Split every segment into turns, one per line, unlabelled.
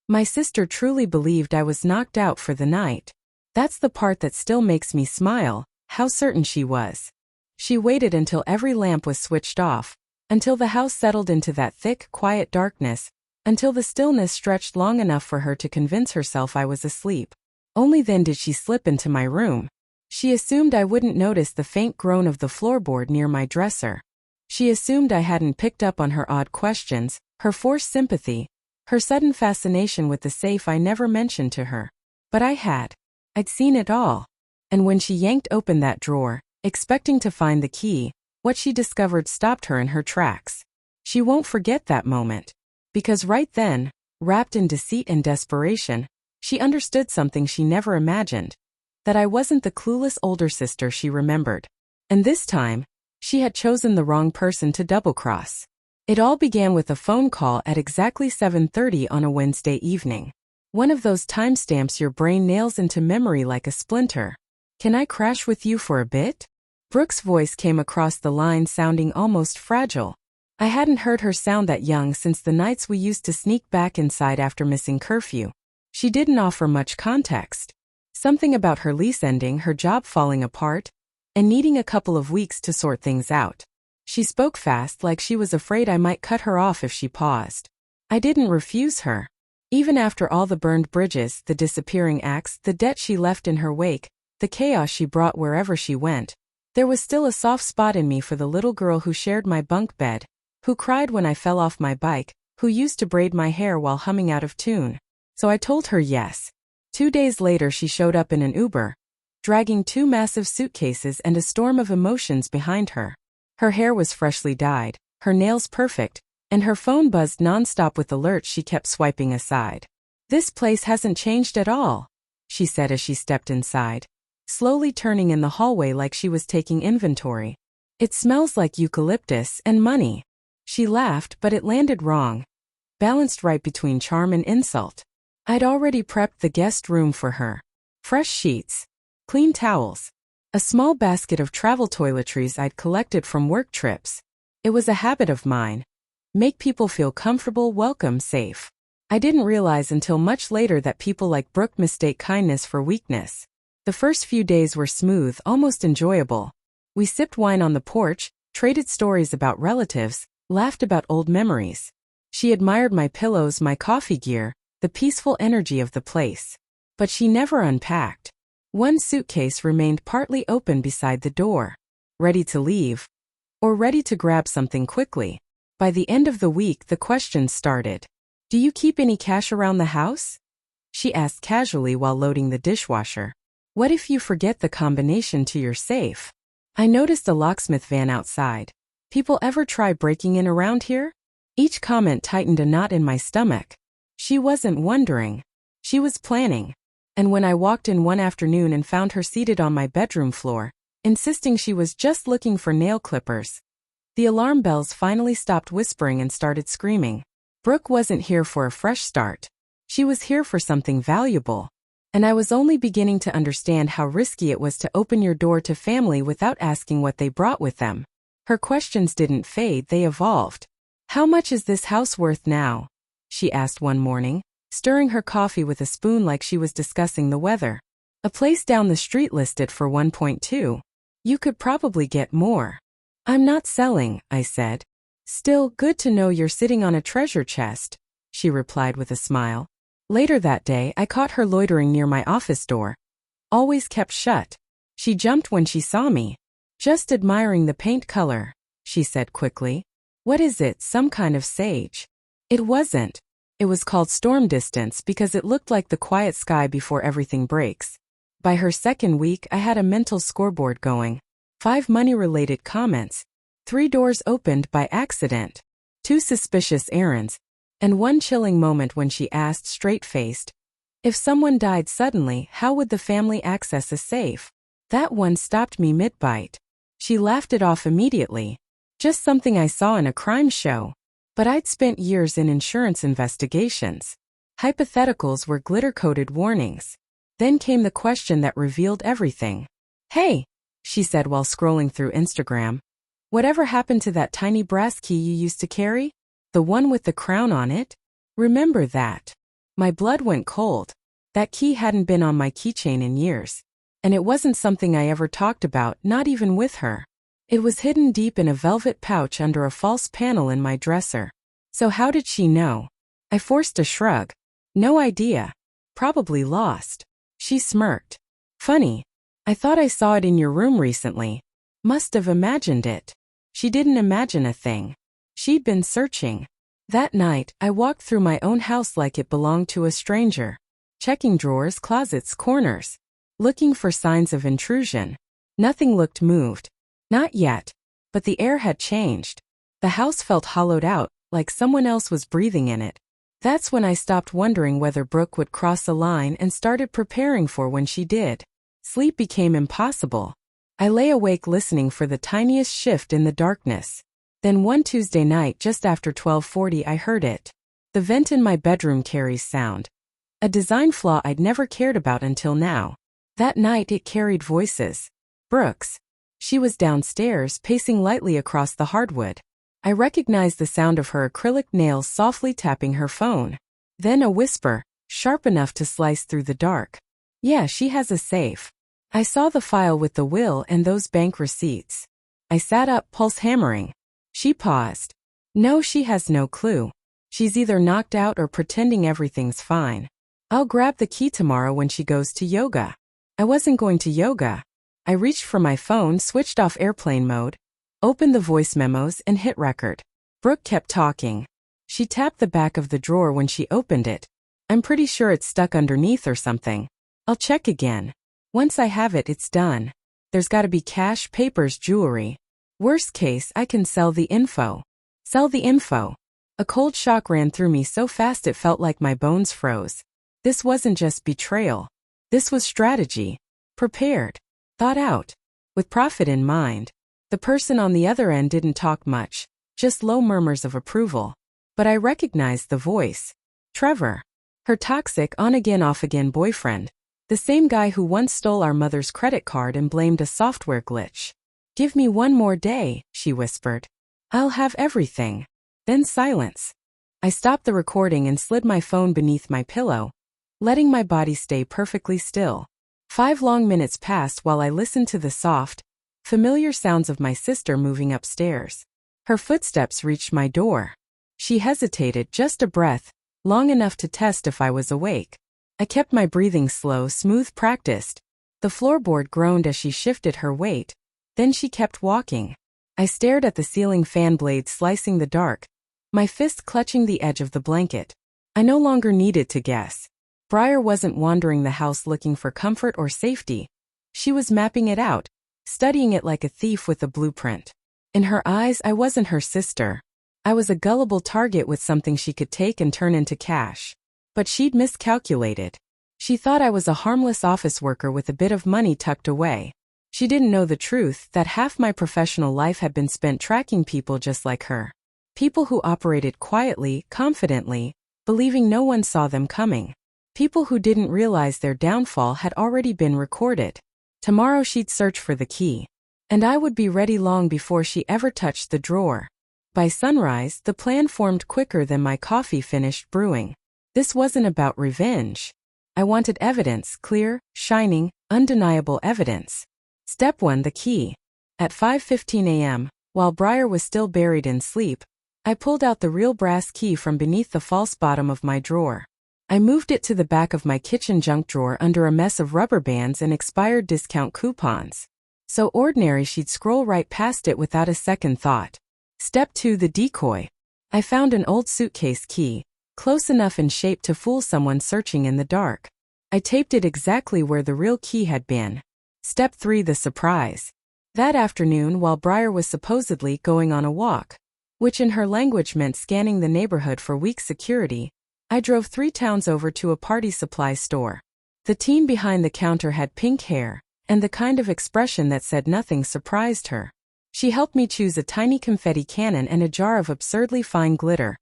My sister truly believed I was knocked out for the night. That's the part that still makes me smile, how certain she was. She waited until every lamp was switched off, until the house settled into that thick, quiet darkness, until the stillness stretched long enough for her to convince herself I was asleep. Only then did she slip into my room. She assumed I wouldn't notice the faint groan of the floorboard near my dresser. She assumed I hadn't picked up on her odd questions, her forced sympathy, her sudden fascination with the safe I never mentioned to her. But I had. I'd seen it all. And when she yanked open that drawer, expecting to find the key, what she discovered stopped her in her tracks. She won't forget that moment. Because right then, wrapped in deceit and desperation, she understood something she never imagined. That I wasn't the clueless older sister she remembered. And this time, she had chosen the wrong person to double-cross. It all began with a phone call at exactly 7:30 on a Wednesday evening. One of those timestamps your brain nails into memory like a splinter. "Can I crash with you for a bit?" Brooke's voice came across the line sounding almost fragile. I hadn't heard her sound that young since the nights we used to sneak back inside after missing curfew. She didn't offer much context. Something about her lease ending, her job falling apart, and needing a couple of weeks to sort things out. She spoke fast, like she was afraid I might cut her off if she paused. I didn't refuse her. Even after all the burned bridges, the disappearing acts, the debt she left in her wake, the chaos she brought wherever she went, there was still a soft spot in me for the little girl who shared my bunk bed, who cried when I fell off my bike, who used to braid my hair while humming out of tune. So I told her yes. 2 days later she showed up in an Uber, dragging 2 massive suitcases and a storm of emotions behind her. Her hair was freshly dyed, her nails perfect, and her phone buzzed nonstop with alerts she kept swiping aside. "This place hasn't changed at all," she said as she stepped inside, slowly turning in the hallway like she was taking inventory. "It smells like eucalyptus and money." She laughed, but it landed wrong, balanced right between charm and insult. I'd already prepped the guest room for her. Fresh sheets, clean towels, a small basket of travel toiletries I'd collected from work trips. It was a habit of mine. Make people feel comfortable, welcome, safe. I didn't realize until much later that people like Brooke mistake kindness for weakness. The first few days were smooth, almost enjoyable. We sipped wine on the porch, traded stories about relatives, laughed about old memories. She admired my pillows, my coffee gear, the peaceful energy of the place. But she never unpacked. One suitcase remained partly open beside the door, ready to leave, or ready to grab something quickly. By the end of the week, the questions started. "Do you keep any cash around the house?" she asked casually while loading the dishwasher. "What if you forget the combination to your safe?" I noticed a locksmith van outside. "People ever try breaking in around here?" Each comment tightened a knot in my stomach. She wasn't wondering. She was planning. And when I walked in one afternoon and found her seated on my bedroom floor, insisting she was just looking for nail clippers, the alarm bells finally stopped whispering and started screaming. Brooke wasn't here for a fresh start. She was here for something valuable. And I was only beginning to understand how risky it was to open your door to family without asking what they brought with them. Her questions didn't fade, they evolved. "How much is this house worth now?" she asked one morning, stirring her coffee with a spoon like she was discussing the weather. "A place down the street listed for 1.2. You could probably get more." "I'm not selling," I said. "Still, good to know you're sitting on a treasure chest," she replied with a smile. Later that day, I caught her loitering near my office door, always kept shut. She jumped when she saw me. "Just admiring the paint color," she said quickly. "What is it, some kind of sage?" It wasn't. It was called storm distance because it looked like the quiet sky before everything breaks. By her second week, I had a mental scoreboard going. 5 money-related comments, 3 doors opened by accident, 2 suspicious errands, and 1 chilling moment when she asked straight-faced, if someone died suddenly, how would the family access a safe? That one stopped me mid-bite. She laughed it off immediately. Just something I saw in a crime show. But I'd spent years in insurance investigations. Hypotheticals were glitter-coated warnings. Then came the question that revealed everything. "Hey," she said while scrolling through Instagram. "Whatever happened to that tiny brass key you used to carry? The one with the crown on it? Remember that?" My blood went cold. That key hadn't been on my keychain in years. And it wasn't something I ever talked about, not even with her. It was hidden deep in a velvet pouch under a false panel in my dresser. So how did she know? I forced a shrug. No idea. Probably lost. She smirked. Funny. I thought I saw it in your room recently. Must have imagined it. She didn't imagine a thing. She'd been searching. That night, I walked through my own house like it belonged to a stranger. Checking drawers, closets, corners. Looking for signs of intrusion. Nothing looked moved. Not yet. But the air had changed. The house felt hollowed out, like someone else was breathing in it. That's when I stopped wondering whether Brooke would cross the line and started preparing for when she did. Sleep became impossible. I lay awake listening for the tiniest shift in the darkness. Then one Tuesday night just after 12:40 I heard it. The vent in my bedroom carries sound. A design flaw I'd never cared about until now. That night it carried voices. Brooke's. She was downstairs, pacing lightly across the hardwood. I recognized the sound of her acrylic nails softly tapping her phone. Then a whisper, sharp enough to slice through the dark. Yeah, she has a safe. I saw the file with the will and those bank receipts. I sat up, pulse hammering. She paused. No, she has no clue. She's either knocked out or pretending everything's fine. I'll grab the key tomorrow when she goes to yoga. I wasn't going to yoga. I reached for my phone, switched off airplane mode, opened the voice memos and hit record. Brooke kept talking. She tapped the back of the drawer when she opened it. I'm pretty sure it's stuck underneath or something. I'll check again. Once I have it, it's done. There's gotta be cash, papers, jewelry. Worst case, I can sell the info. Sell the info. A cold shock ran through me so fast it felt like my bones froze. This wasn't just betrayal. This was strategy. Prepared. Thought out. With profit in mind. The person on the other end didn't talk much. Just low murmurs of approval. But I recognized the voice. Trevor. Her toxic on-again off-again boyfriend. The same guy who once stole our mother's credit card and blamed a software glitch. Give me one more day, she whispered. I'll have everything. Then silence. I stopped the recording and slid my phone beneath my pillow, letting my body stay perfectly still. 5 long minutes passed while I listened to the soft, familiar sounds of my sister moving upstairs. Her footsteps reached my door. She hesitated, just a breath, long enough to test if I was awake. I kept my breathing slow, smooth, practiced. The floorboard groaned as she shifted her weight. Then she kept walking. I stared at the ceiling fan blades slicing the dark, my fist clutching the edge of the blanket. I no longer needed to guess. Briar wasn't wandering the house looking for comfort or safety. She was mapping it out, studying it like a thief with a blueprint. In her eyes, I wasn't her sister. I was a gullible target with something she could take and turn into cash. But she'd miscalculated. She thought I was a harmless office worker with a bit of money tucked away. She didn't know the truth, that half my professional life had been spent tracking people just like her. People who operated quietly, confidently, believing no one saw them coming. People who didn't realize their downfall had already been recorded. Tomorrow she'd search for the key. And I would be ready long before she ever touched the drawer. By sunrise, the plan formed quicker than my coffee finished brewing. This wasn't about revenge. I wanted evidence, clear, shining, undeniable evidence. Step 1: the key. At 5:15 a.m., while Briar was still buried in sleep, I pulled out the real brass key from beneath the false bottom of my drawer. I moved it to the back of my kitchen junk drawer under a mess of rubber bands and expired discount coupons. So ordinary she'd scroll right past it without a second thought. Step 2: the decoy. I found an old suitcase key, close enough in shape to fool someone searching in the dark. I taped it exactly where the real key had been. Step 3: the surprise. That afternoon, while Briar was supposedly going on a walk, which in her language meant scanning the neighborhood for weak security, I drove 3 towns over to a party supply store. The teen behind the counter had pink hair, and the kind of expression that said nothing surprised her. She helped me choose a tiny confetti cannon and a jar of absurdly fine glitter.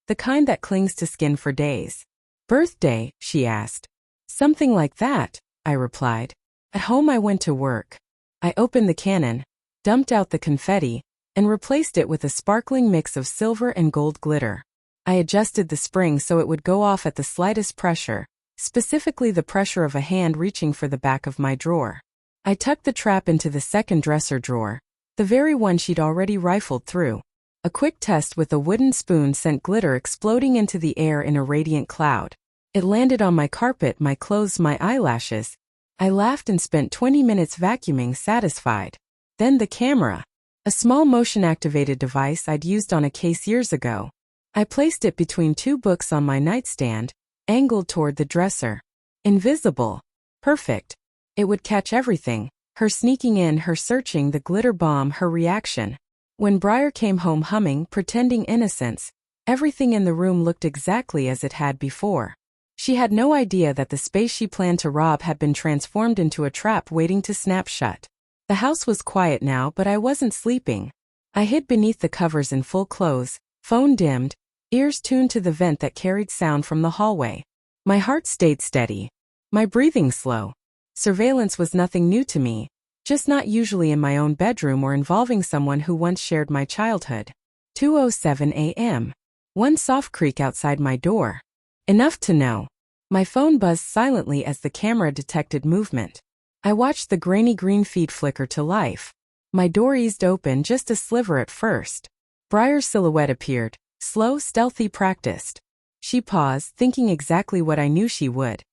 The kind that clings to skin for days. Birthday, she asked. Something like that, I replied. At home I went to work. I opened the cannon, dumped out the confetti, and replaced it with a sparkling mix of silver and gold glitter. I adjusted the spring so it would go off at the slightest pressure, specifically the pressure of a hand reaching for the back of my drawer. I tucked the trap into the second dresser drawer, the very one she'd already rifled through. A quick test with a wooden spoon sent glitter exploding into the air in a radiant cloud. It landed on my carpet, my clothes, my eyelashes. I laughed and spent 20 minutes vacuuming, satisfied. Then the camera. A small motion-activated device I'd used on a case years ago. I placed it between two books on my nightstand, angled toward the dresser. Invisible. Perfect. It would catch everything. Her sneaking in, her searching, the glitter bomb, her reaction. When Briar came home humming, pretending innocence, everything in the room looked exactly as it had before. She had no idea that the space she planned to rob had been transformed into a trap waiting to snap shut. The house was quiet now, but I wasn't sleeping. I hid beneath the covers in full clothes, phone dimmed, ears tuned to the vent that carried sound from the hallway. My heart stayed steady. My breathing slow. Surveillance was nothing new to me, just not usually in my own bedroom or involving someone who once shared my childhood. 2:07 a.m. One soft creak outside my door. Enough to know. My phone buzzed silently as the camera detected movement. I watched the grainy green feed flicker to life. My door eased open, just a sliver at first. Briar's silhouette appeared, slow, stealthy, practiced. She paused, thinking exactly what I knew she would.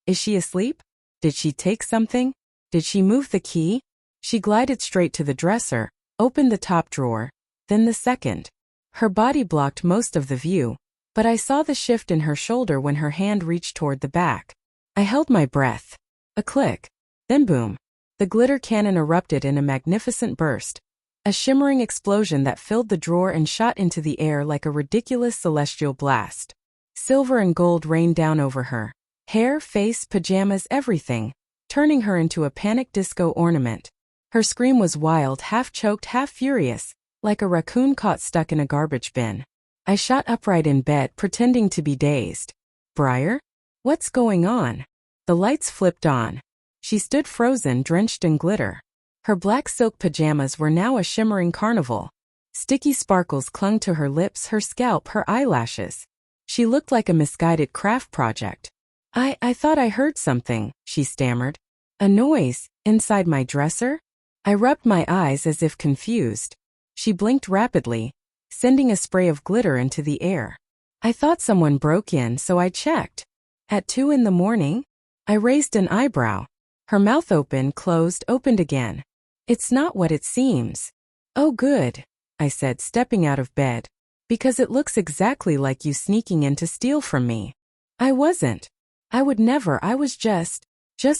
Is she asleep? Did she take something? Did she move the key? She glided straight to the dresser, opened the top drawer, then the second. Her body blocked most of the view, but I saw the shift in her shoulder when her hand reached toward the back. I held my breath. A click. Then boom. The glitter cannon erupted in a magnificent burst. A shimmering explosion that filled the drawer and shot into the air like a ridiculous celestial blast. Silver and gold rained down over her. Hair, face, pajamas, everything, turning her into a panic disco ornament. Her scream was wild, half-choked, half-furious, like a raccoon caught stuck in a garbage bin. I shot upright in bed, pretending to be dazed. Briar? What's going on? The lights flipped on. She stood frozen, drenched in glitter. Her black silk pajamas were now a shimmering carnival. Sticky sparkles clung to her lips, her scalp, her eyelashes. She looked like a misguided craft project. I thought I heard something, she stammered. A noise, inside my dresser? I rubbed my eyes as if confused. She blinked rapidly, sending a spray of glitter into the air. I thought someone broke in, so I checked. At 2 in the morning? I raised an eyebrow. Her mouth opened, closed, opened again. It's not what it seems. Oh good, I said, stepping out of bed. Because it looks exactly like you sneaking in to steal from me. I wasn't. I would never. I was just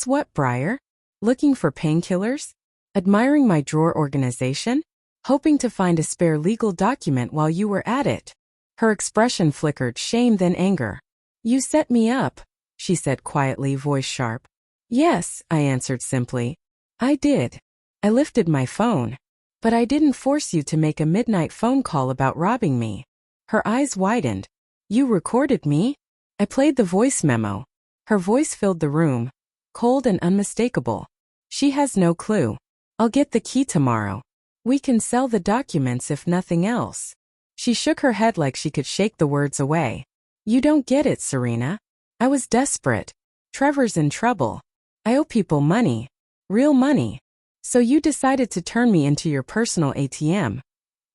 what, Briar? Looking for painkillers? Admiring my drawer organization? Hoping to find a spare legal document while you were at it? Her expression flickered, shame then anger. You set me up, she said quietly, voice sharp. Yes, I answered simply. I did. I lifted my phone. But I didn't force you to make a midnight phone call about robbing me. Her eyes widened. You recorded me? I played the voice memo. Her voice filled the room, cold and unmistakable. She has no clue. I'll get the key tomorrow. We can sell the documents if nothing else. She shook her head like she could shake the words away. You don't get it, Serena. I was desperate. Trevor's in trouble. I owe people money. Real money. So you decided to turn me into your personal ATM.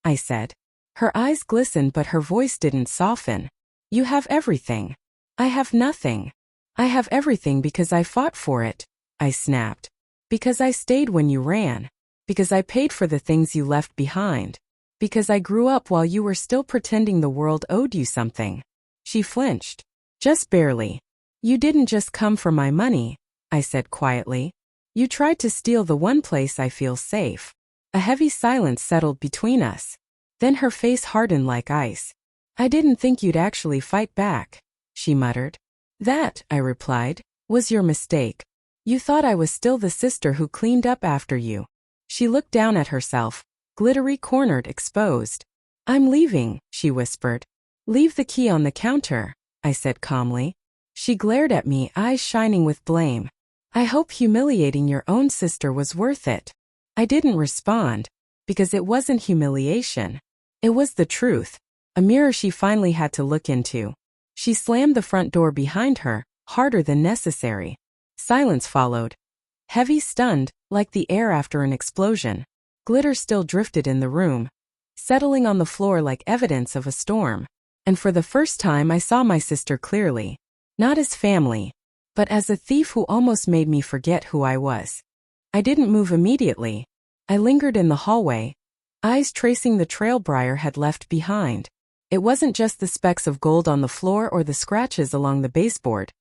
I said. Her eyes glistened but her voice didn't soften. You have everything. I have nothing. I have everything because I fought for it, I snapped. Because I stayed when you ran. Because I paid for the things you left behind. Because I grew up while you were still pretending the world owed you something. She flinched. Just barely. You didn't just come for my money, I said quietly. You tried to steal the one place I feel safe. A heavy silence settled between us. Then her face hardened like ice. I didn't think you'd actually fight back, she muttered. That, I replied, was your mistake. You thought I was still the sister who cleaned up after you. She looked down at herself, glittery, cornered, exposed. I'm leaving, she whispered. Leave the key on the counter, I said calmly. She glared at me, eyes shining with blame. I hope humiliating your own sister was worth it. I didn't respond, because it wasn't humiliation. It was the truth. A mirror she finally had to look into. She slammed the front door behind her, harder than necessary. Silence followed. Heavy, stunned, like the air after an explosion. Glitter still drifted in the room, settling on the floor like evidence of a storm. And for the first time I saw my sister clearly. Not as family, but as a thief who almost made me forget who I was. I didn't move immediately. I lingered in the hallway, eyes tracing the trail Briar had left behind. It wasn't just the specks of gold on the floor or the scratches along the baseboard.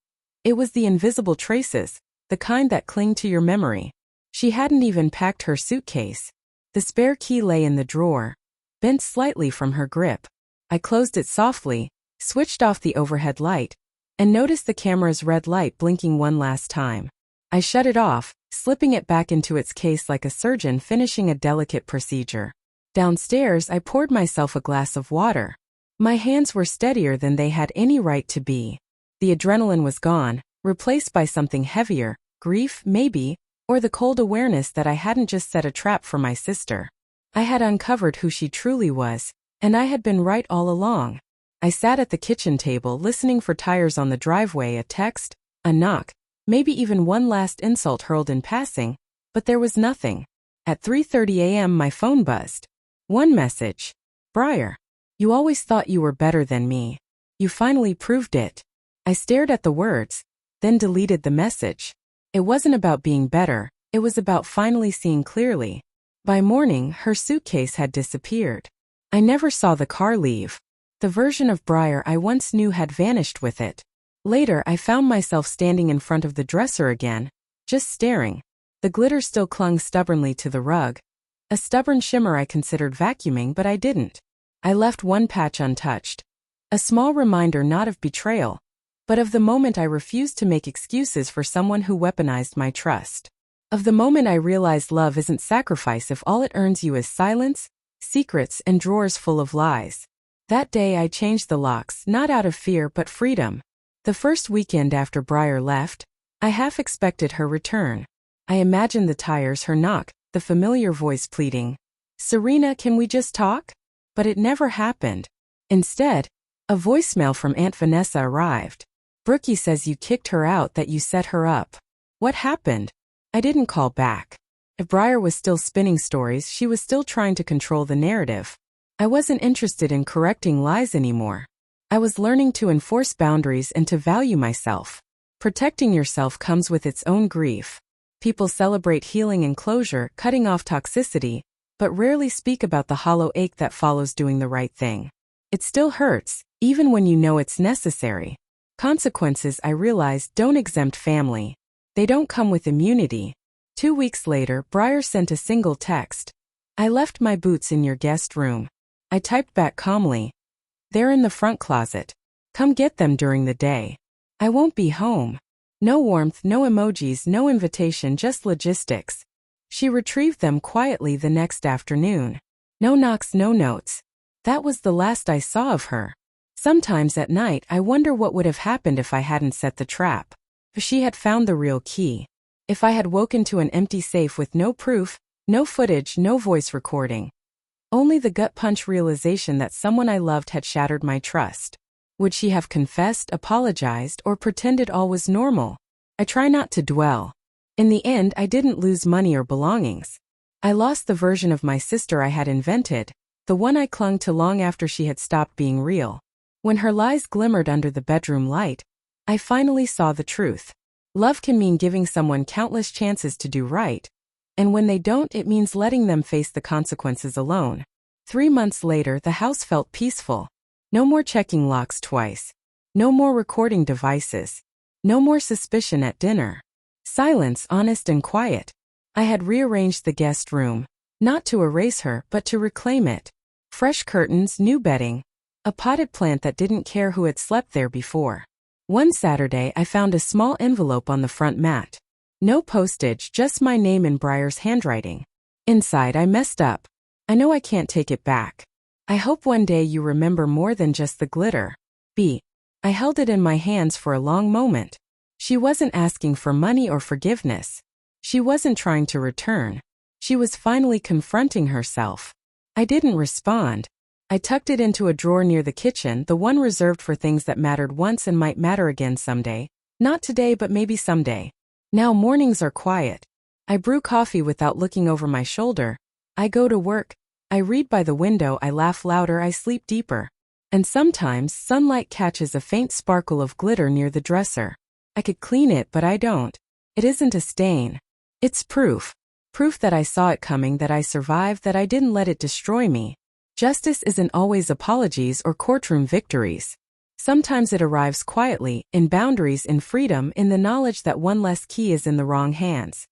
It was the invisible traces, the kind that cling to your memory. She hadn't even packed her suitcase. The spare key lay in the drawer, bent slightly from her grip. I closed it softly, switched off the overhead light, and noticed the camera's red light blinking one last time. I shut it off, slipping it back into its case like a surgeon finishing a delicate procedure. Downstairs, I poured myself a glass of water. My hands were steadier than they had any right to be. The adrenaline was gone, replaced by something heavier, grief, maybe, or the cold awareness that I hadn't just set a trap for my sister. I had uncovered who she truly was, and I had been right all along. I sat at the kitchen table listening for tires on the driveway, a text, a knock, maybe even one last insult hurled in passing, but there was nothing. At 3:30 a.m. my phone buzzed. One message. Briar. You always thought you were better than me. You finally proved it. I stared at the words, then deleted the message. It wasn't about being better, it was about finally seeing clearly. By morning, her suitcase had disappeared. I never saw the car leave. The version of Briar I once knew had vanished with it. Later, I found myself standing in front of the dresser again, just staring. The glitter still clung stubbornly to the rug. A stubborn shimmer I considered vacuuming, but I didn't. I left one patch untouched. A small reminder not of betrayal, but of the moment I refused to make excuses for someone who weaponized my trust. Of the moment I realized love isn't sacrifice if all it earns you is silence, secrets, and drawers full of lies. That day I changed the locks, not out of fear but freedom. The first weekend after Briar left, I half expected her return. I imagined the tires, her knock, the familiar voice pleading, "Serena, can we just talk?" But it never happened. Instead, a voicemail from Aunt Vanessa arrived. "Brookie says you kicked her out, that you set her up." What happened? I didn't call back. If Briar was still spinning stories, she was still trying to control the narrative. I wasn't interested in correcting lies anymore. I was learning to enforce boundaries and to value myself. Protecting yourself comes with its own grief. People celebrate healing and closure, cutting off toxicity, but rarely speak about the hollow ache that follows doing the right thing. It still hurts, even when you know it's necessary. Consequences, I realized, don't exempt family. They don't come with immunity. 2 weeks later, Briar sent a single text. "I left my boots in your guest room." I typed back calmly, "They're in the front closet. Come get them during the day. I won't be home." No warmth, no emojis, no invitation, just logistics. She retrieved them quietly the next afternoon. No knocks, no notes. That was the last I saw of her. Sometimes at night I wonder what would have happened if I hadn't set the trap. If she had found the real key. If I had woken to an empty safe with no proof, no footage, no voice recording. Only the gut punch realization that someone I loved had shattered my trust. Would she have confessed, apologized, or pretended all was normal? I try not to dwell. In the end, I didn't lose money or belongings. I lost the version of my sister I had invented, the one I clung to long after she had stopped being real. When her lies glimmered under the bedroom light, I finally saw the truth. Love can mean giving someone countless chances to do right, and when they don't, it means letting them face the consequences alone. 3 months later, the house felt peaceful. No more checking locks twice. No more recording devices. No more suspicion at dinner. Silence, honest and quiet. I had rearranged the guest room, not to erase her, but to reclaim it. Fresh curtains, new bedding. A potted plant that didn't care who had slept there before. One Saturday, I found a small envelope on the front mat. No postage, just my name in Briar's handwriting. Inside, I messed up. I know I can't take it back. I hope one day you remember more than just the glitter. B. I held it in my hands for a long moment. She wasn't asking for money or forgiveness. She wasn't trying to return. She was finally confronting herself. I didn't respond. I tucked it into a drawer near the kitchen, the one reserved for things that mattered once and might matter again someday. Not today, but maybe someday. Now mornings are quiet. I brew coffee without looking over my shoulder. I go to work. I read by the window, I laugh louder, I sleep deeper. And sometimes, sunlight catches a faint sparkle of glitter near the dresser. I could clean it, but I don't. It isn't a stain. It's proof. Proof that I saw it coming, that I survived, that I didn't let it destroy me. Justice isn't always apologies or courtroom victories. Sometimes it arrives quietly, in boundaries, in freedom, in the knowledge that one less key is in the wrong hands.